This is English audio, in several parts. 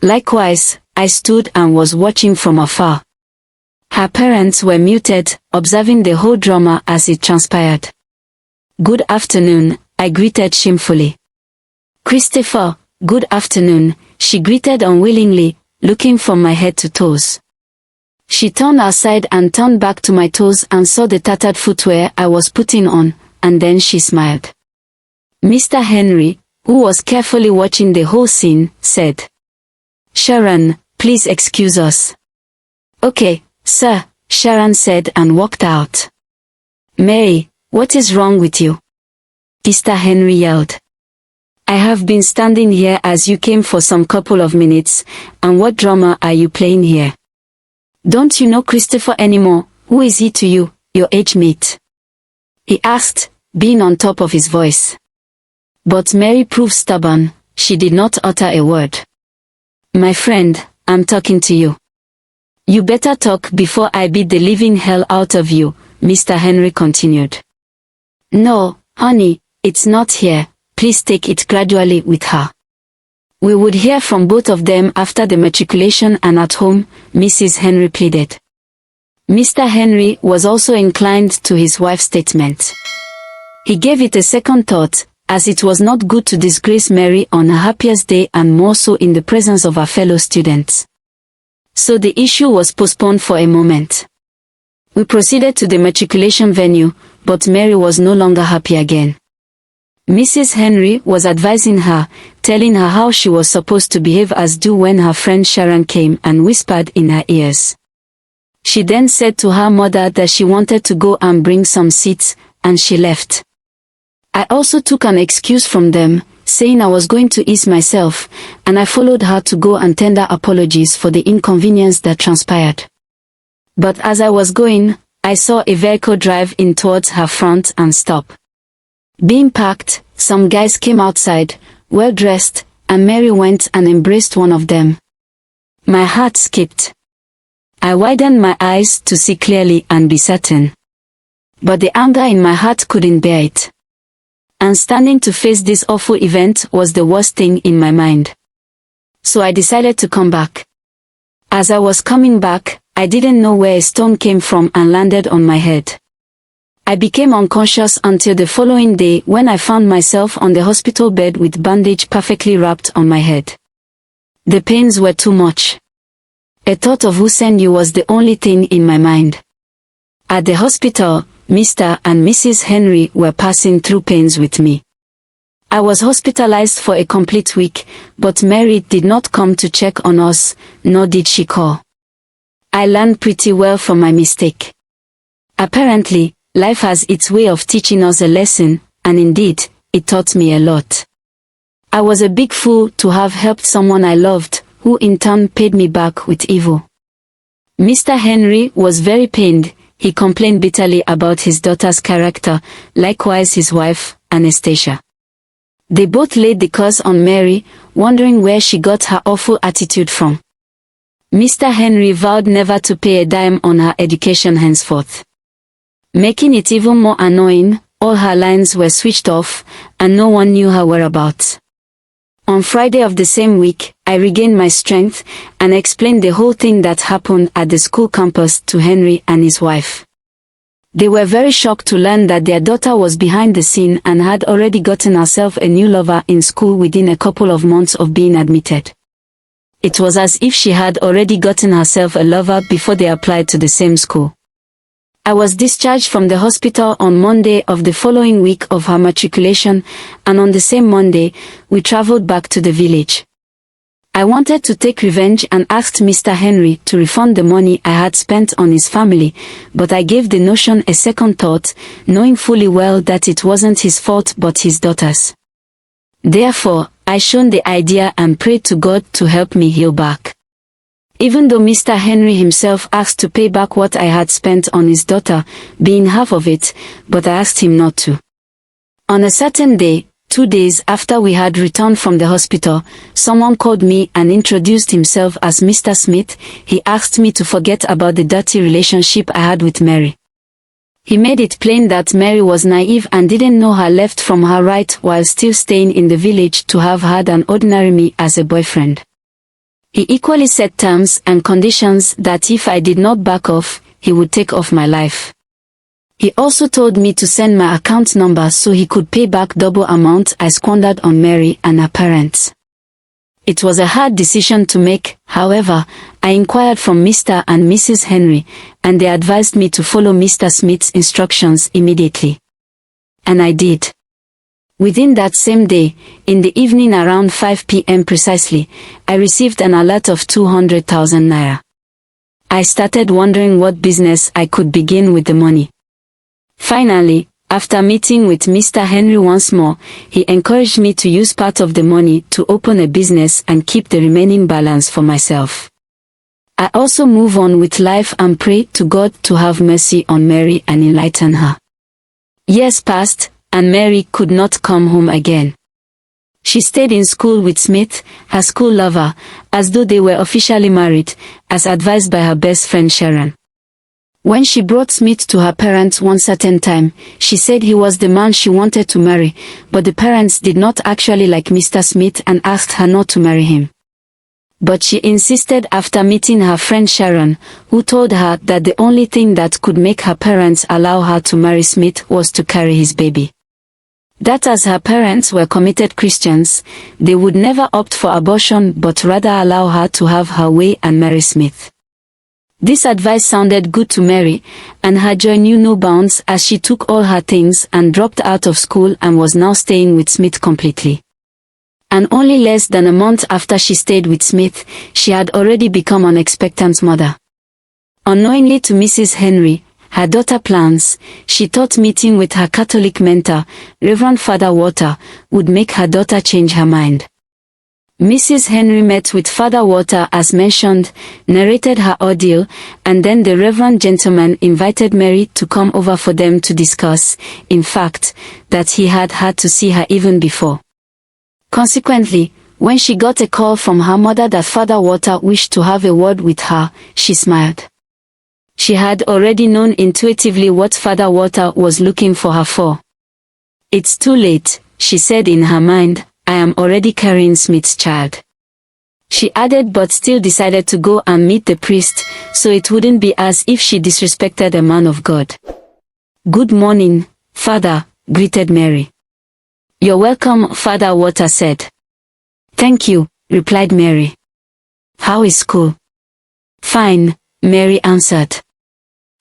Likewise, I stood and was watching from afar. Her parents were muted, observing the whole drama as it transpired. "Good afternoon," I greeted shamefully. "Christopher, good afternoon," she greeted unwillingly, looking from my head to toes. She turned aside and turned back to my toes and saw the tattered footwear I was putting on, and then she smiled. Mr. Henry, who was carefully watching the whole scene, said, "Sharon, please excuse us." "Okay, sir," Sharon said and walked out. "Mary, what is wrong with you?" Mr. Henry yelled. "I have been standing here as you came for some couple of minutes, and what drama are you playing here? Don't you know Christopher anymore? Who is he to you, your age mate?" he asked, being on top of his voice. But Mary proved stubborn. She did not utter a word. "My friend, I'm talking to you." "You better talk before I beat the living hell out of you," Mr. Henry continued. "No, honey, it's not here. Please take it gradually with her. We would hear from both of them after the matriculation and at home," Mrs. Henry pleaded. Mr. Henry was also inclined to his wife's statement. He gave it a second thought, as it was not good to disgrace Mary on her happiest day and more so in the presence of her fellow students. So the issue was postponed for a moment. We proceeded to the matriculation venue, but Mary was no longer happy again. Mrs. Henry was advising her, telling her how she was supposed to behave as do when her friend Sharon came and whispered in her ears. She then said to her mother that she wanted to go and bring some seats, and she left. I also took an excuse from them, saying I was going to ease myself, and I followed her to go and tender apologies for the inconvenience that transpired. But as I was going, I saw a vehicle drive in towards her front and stop. Being parked, some guys came outside, well dressed, and Mary went and embraced one of them. My heart skipped. I widened my eyes to see clearly and be certain. But the anger in my heart couldn't bear it. And standing to face this awful event was the worst thing in my mind. So I decided to come back. As I was coming back, I didn't know where a stone came from and landed on my head. I became unconscious until the following day when I found myself on the hospital bed with bandage perfectly wrapped on my head. The pains were too much. A thought of who sent you was the only thing in my mind. At the hospital, Mr. and Mrs. Henry were passing through pains with me. I was hospitalized for a complete week, but Mary did not come to check on us, nor did she call. I learned pretty well from my mistake. Apparently, life has its way of teaching us a lesson, and indeed, it taught me a lot. I was a big fool to have helped someone I loved, who in turn paid me back with evil. Mr. Henry was very pained. He complained bitterly about his daughter's character, likewise his wife, Anastasia. They both laid the curse on Mary, wondering where she got her awful attitude from. Mr. Henry vowed never to pay a dime on her education henceforth. Making it even more annoying, all her lines were switched off, and no one knew her whereabouts. On Friday of the same week, I regained my strength, and explained the whole thing that happened at the school campus to Henry and his wife. They were very shocked to learn that their daughter was behind the scene and had already gotten herself a new lover in school within a couple of months of being admitted. It was as if she had already gotten herself a lover before they applied to the same school. I was discharged from the hospital on Monday of the following week of her matriculation, and on the same Monday, we traveled back to the village. I wanted to take revenge and asked Mr. Henry to refund the money I had spent on his family, but I gave the notion a second thought, knowing fully well that it wasn't his fault but his daughter's. Therefore, I shunned the idea and prayed to God to help me heal back. Even though Mr. Henry himself asked to pay back what I had spent on his daughter, being half of it, but I asked him not to. On a certain day, 2 days after we had returned from the hospital, someone called me and introduced himself as Mr. Smith. He asked me to forget about the dirty relationship I had with Mary. He made it plain that Mary was naive and didn't know her left from her right while still staying in the village to have had an ordinary me as a boyfriend. He equally set terms and conditions that if I did not back off, he would take off my life. He also told me to send my account number so he could pay back double amount I squandered on Mary and her parents. It was a hard decision to make, however. I inquired from Mr. and Mrs. Henry, and they advised me to follow Mr. Smith's instructions immediately. And I did. Within that same day, in the evening around 5 p.m. precisely, I received an alert of 200,000 naira. I started wondering what business I could begin with the money. Finally, after meeting with Mr. Henry once more, he encouraged me to use part of the money to open a business and keep the remaining balance for myself. I also move on with life and pray to God to have mercy on Mary and enlighten her. Years passed, and Mary could not come home again. She stayed in school with Smith, her school lover, as though they were officially married, as advised by her best friend Sharon. When she brought Smith to her parents one certain time, she said he was the man she wanted to marry, but the parents did not actually like Mr. Smith and asked her not to marry him. But she insisted after meeting her friend Sharon, who told her that the only thing that could make her parents allow her to marry Smith was to carry his baby. That as her parents were committed Christians, they would never opt for abortion but rather allow her to have her way and marry Smith. This advice sounded good to Mary, and her joy knew no bounds as she took all her things and dropped out of school and was now staying with Smith completely. And only less than a month after she stayed with Smith, she had already become an expectant mother. Unknowingly to Mrs. Henry, her daughter plans, she thought meeting with her Catholic mentor, Reverend Father Walter, would make her daughter change her mind. Mrs. Henry met with Father Walter as mentioned, narrated her ordeal, and then the reverend gentleman invited Mary to come over for them to discuss, in fact, that he had had to see her even before. Consequently, when she got a call from her mother that Father Walter wished to have a word with her, she smiled. She had already known intuitively what Father Walter was looking for her for. "It's too late," she said in her mind, "I am already carrying Smith's child." She added but still decided to go and meet the priest, so it wouldn't be as if she disrespected a man of God. "Good morning, Father," greeted Mary. "You're welcome," Father Walter said. "Thank you," replied Mary. "How is school?" "Fine," Mary answered.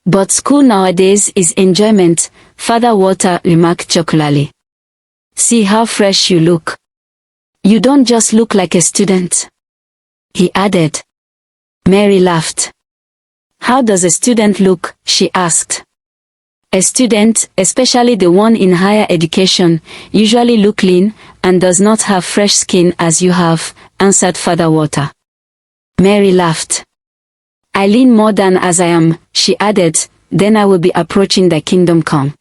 "But school nowadays is enjoyment," Father Walter remarked jocularly. "See how fresh you look. You don't just look like a student," he added. Mary laughed. "How does a student look?" she asked. "A student, especially the one in higher education, usually look lean, and does not have fresh skin as you have," answered Father Walter. Mary laughed. "I lean more than as I am," she added, "then I will be approaching the kingdom come."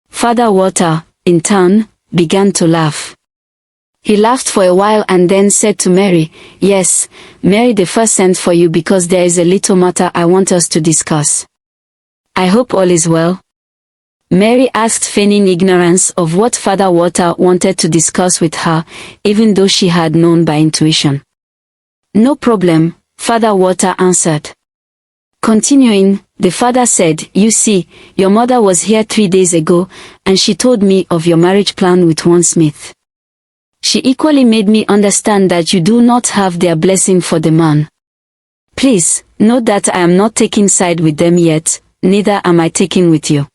Father Walter, in turn, began to laugh. He laughed for a while and then said to Mary, "Yes, Mary the first sent for you because there is a little matter I want us to discuss. I hope all is well?" Mary asked, feigning ignorance of what Father Walter wanted to discuss with her, even though she had known by intuition. "No problem," Father Walter answered. Continuing, the father said, "You see, your mother was here 3 days ago, and she told me of your marriage plan with one Smith. She equally made me understand that you do not have their blessing for the man. Please, note that I am not taking side with them yet, neither am I taking with you.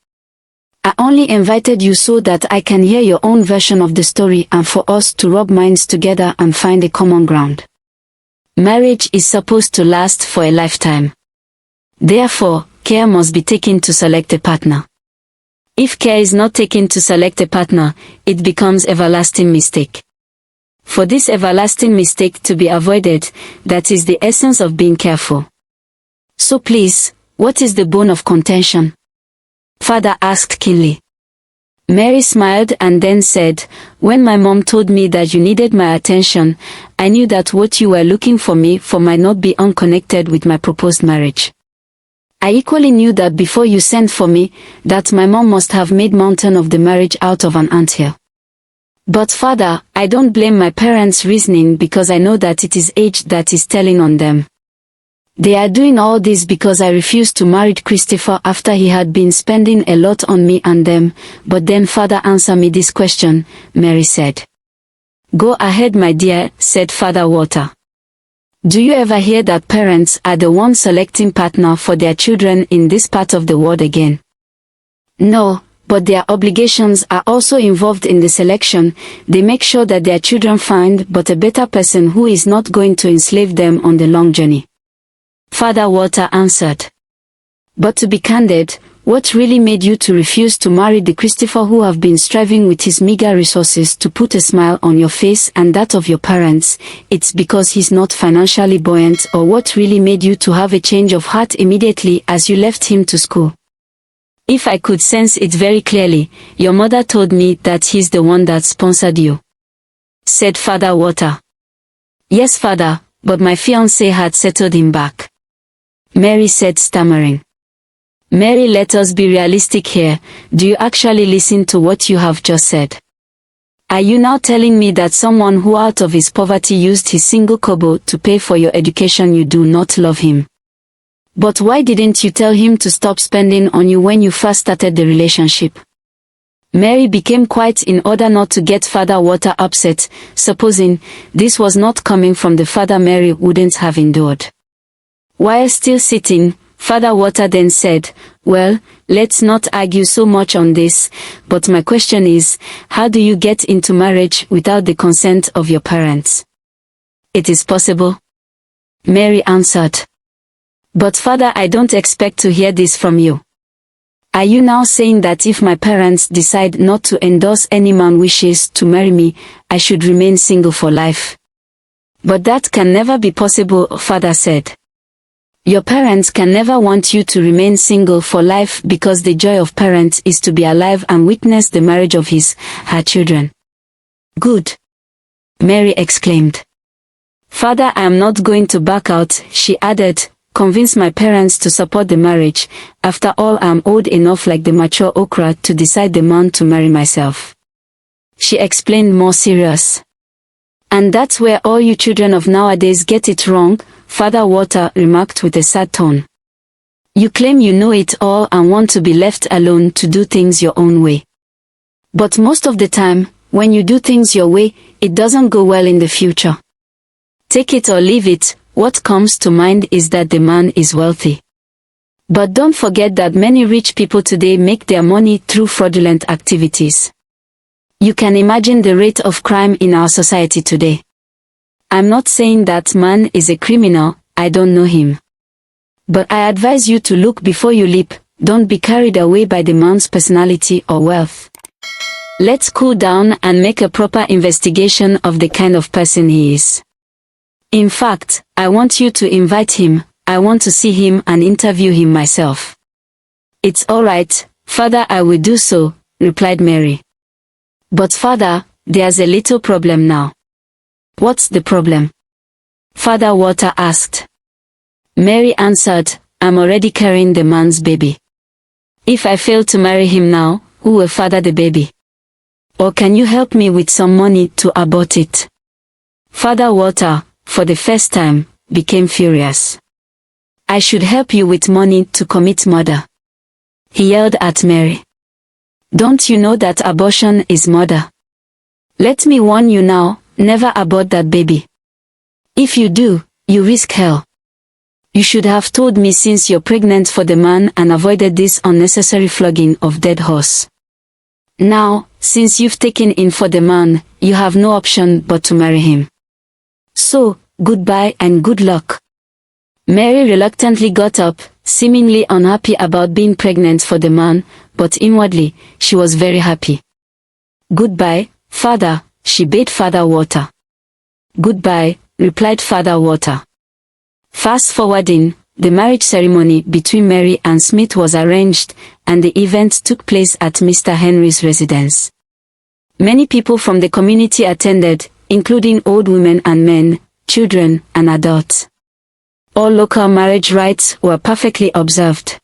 I only invited you so that I can hear your own version of the story and for us to rub minds together and find a common ground. Marriage is supposed to last for a lifetime. Therefore, care must be taken to select a partner. If care is not taken to select a partner, it becomes everlasting mistake. For this everlasting mistake to be avoided, that is the essence of being careful. So please, what is the bone of contention?" Father asked keenly. Mary smiled and then said, "When my mom told me that you needed my attention, I knew that what you were looking for me for might not be unconnected with my proposed marriage. I equally knew that before you sent for me, that my mom must have made mountain of the marriage out of an anthill. But father, I don't blame my parents' reasoning because I know that it is age that is telling on them. They are doing all this because I refused to marry Christopher after he had been spending a lot on me and them. But then father, answer me this question, Mary said. Go ahead my dear, said Father Walter. Do you ever hear that parents are the ones selecting partner for their children in this part of the world again? No, but their obligations are also involved in the selection. They make sure that their children find but a better person who is not going to enslave them on the long journey. Father Walter answered. But to be candid, what really made you to refuse to marry the Christopher who have been striving with his meager resources to put a smile on your face and that of your parents? It's because he's not financially buoyant, or what really made you to have a change of heart immediately as you left him to school? If I could sense it very clearly, your mother told me that he's the one that sponsored you, said Father Walter. Yes father, but my fiancé had settled him back, Mary said, stammering. Mary, let us be realistic here. Do you actually listen to what you have just said? Are you now telling me that someone who out of his poverty used his single kobo to pay for your education, you do not love him? But why didn't you tell him to stop spending on you when you first started the relationship? Mary became quiet in order not to get Father Walter upset, supposing this was not coming from the father Mary wouldn't have endured. While still sitting, Father Walter then said, well, let's not argue so much on this, but my question is, how do you get into marriage without the consent of your parents? It is possible, Mary answered. But father, I don't expect to hear this from you. Are you now saying that if my parents decide not to endorse any man wishes to marry me, I should remain single for life? But that can never be possible, father said. Your parents can never want you to remain single for life because the joy of parents is to be alive and witness the marriage of her children. Good, Mary exclaimed. Father, I am not going to back out, she added, convince my parents to support the marriage. After all, I am old enough like the mature okra to decide the man to marry myself. She explained, more serious. And that's where all you children of nowadays get it wrong, Father Walter remarked with a sad tone. You claim you know it all and want to be left alone to do things your own way. But most of the time, when you do things your way, it doesn't go well in the future. Take it or leave it, what comes to mind is that the man is wealthy. But don't forget that many rich people today make their money through fraudulent activities. You can imagine the rate of crime in our society today. I'm not saying that man is a criminal, I don't know him. But I advise you to look before you leap, don't be carried away by the man's personality or wealth. Let's cool down and make a proper investigation of the kind of person he is. In fact, I want you to invite him, I want to see him and interview him myself. It's all right, father, I will do so, replied Mary. But father, there's a little problem now. What's the problem? Father Walter asked. Mary answered, I'm already carrying the man's baby. If I fail to marry him now, who will father the baby? Or can you help me with some money to abort it? Father Walter, for the first time, became furious. I should help you with money to commit murder, he yelled at Mary. Don't you know that abortion is murder? Let me warn you now, never abort that baby. If you do, you risk hell. You should have told me since you're pregnant for the man and avoided this unnecessary flogging of dead horse. Now, since you've taken in for the man, you have no option but to marry him. So, goodbye and good luck. Mary reluctantly got up, seemingly unhappy about being pregnant for the man, but inwardly, she was very happy. Goodbye, father, she bade Father Walter. Goodbye, replied Father Walter. Fast forwarding, the marriage ceremony between Mary and Smith was arranged, and the event took place at Mr. Henry's residence. Many people from the community attended, including old women and men, children and adults. All local marriage rites were perfectly observed.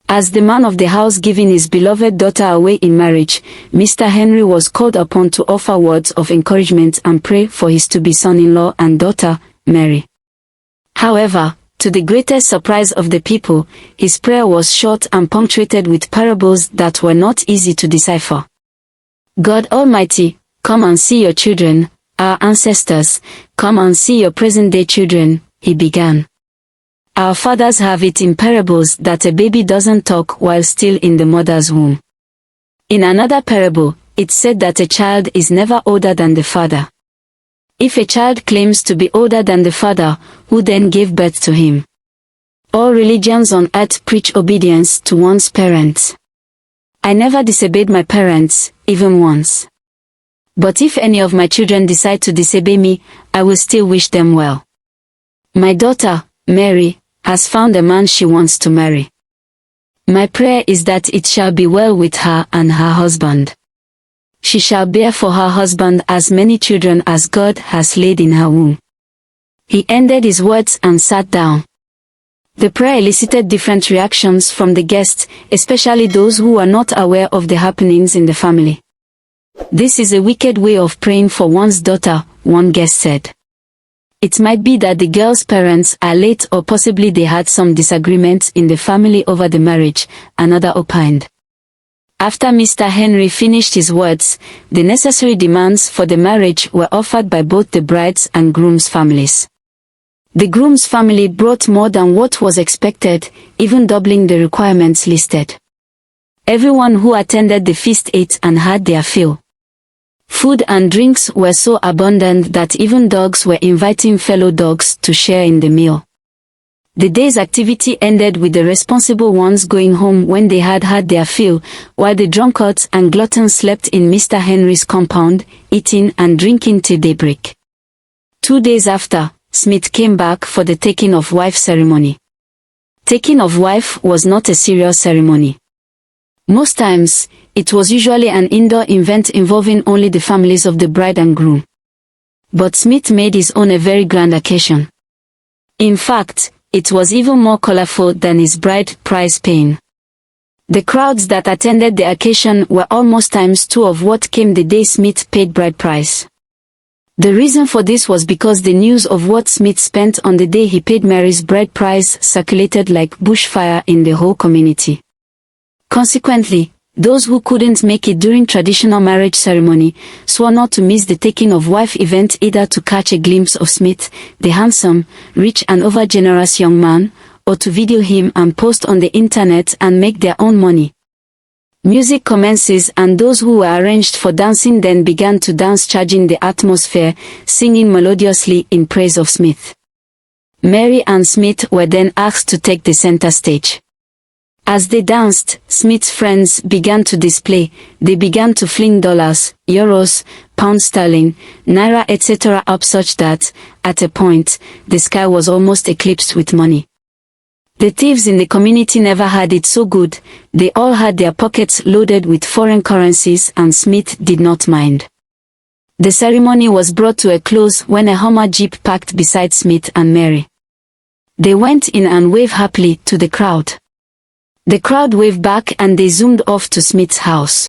As the man of the house giving his beloved daughter away in marriage, Mr. Henry was called upon to offer words of encouragement and pray for his to-be son-in-law and daughter, Mary. However, to the greatest surprise of the people, his prayer was short and punctuated with parables that were not easy to decipher. God Almighty, come and see your children, our ancestors, come and see your present-day children, he began. Our fathers have it in parables that a baby doesn't talk while still in the mother's womb. In another parable, it said that a child is never older than the father. If a child claims to be older than the father, who then gave birth to him? All religions on earth preach obedience to one's parents. I never disobeyed my parents, even once. But if any of my children decide to disobey me, I will still wish them well. My daughter, Mary, has found a man she wants to marry. My prayer is that it shall be well with her and her husband. She shall bear for her husband as many children as God has laid in her womb. He ended his words and sat down. The prayer elicited different reactions from the guests, especially those who were not aware of the happenings in the family. This is a wicked way of praying for one's daughter, one guest said. It might be that the girl's parents are late or possibly they had some disagreements in the family over the marriage, another opined. After Mr. Henry finished his words, the necessary demands for the marriage were offered by both the bride's and groom's families. The groom's family brought more than what was expected, even doubling the requirements listed. Everyone who attended the feast ate and had their fill. Food and drinks were so abundant that even dogs were inviting fellow dogs to share in the meal. The day's activity ended with the responsible ones going home when they had had their fill, while the drunkards and gluttons slept in Mr. Henry's compound, eating and drinking till daybreak. 2 days after, Smith came back for the taking of wife ceremony. Taking of wife was not a serious ceremony. Most times, it was usually an indoor event involving only the families of the bride and groom. But Smith made his own a very grand occasion. In fact, it was even more colorful than his bride price paying. The crowds that attended the occasion were almost times 2 of what came the day Smith paid bride price. The reason for this was because the news of what Smith spent on the day he paid Mary's bride price circulated like bushfire in the whole community. Consequently, those who couldn't make it during traditional marriage ceremony swore not to miss the taking of wife event either to catch a glimpse of Smith, the handsome, rich and over-generous young man, or to video him and post on the internet and make their own money. Music commences and those who were arranged for dancing then began to dance, charging the atmosphere, singing melodiously in praise of Smith. Mary and Smith were then asked to take the center stage. As they danced, Smith's friends began to display. They began to fling dollars, euros, pounds sterling, naira etc. up such that, at a point, the sky was almost eclipsed with money. The thieves in the community never had it so good. They all had their pockets loaded with foreign currencies and Smith did not mind. The ceremony was brought to a close when a Hummer Jeep parked beside Smith and Mary. They went in and waved happily to the crowd. The crowd waved back and they zoomed off to Smith's house.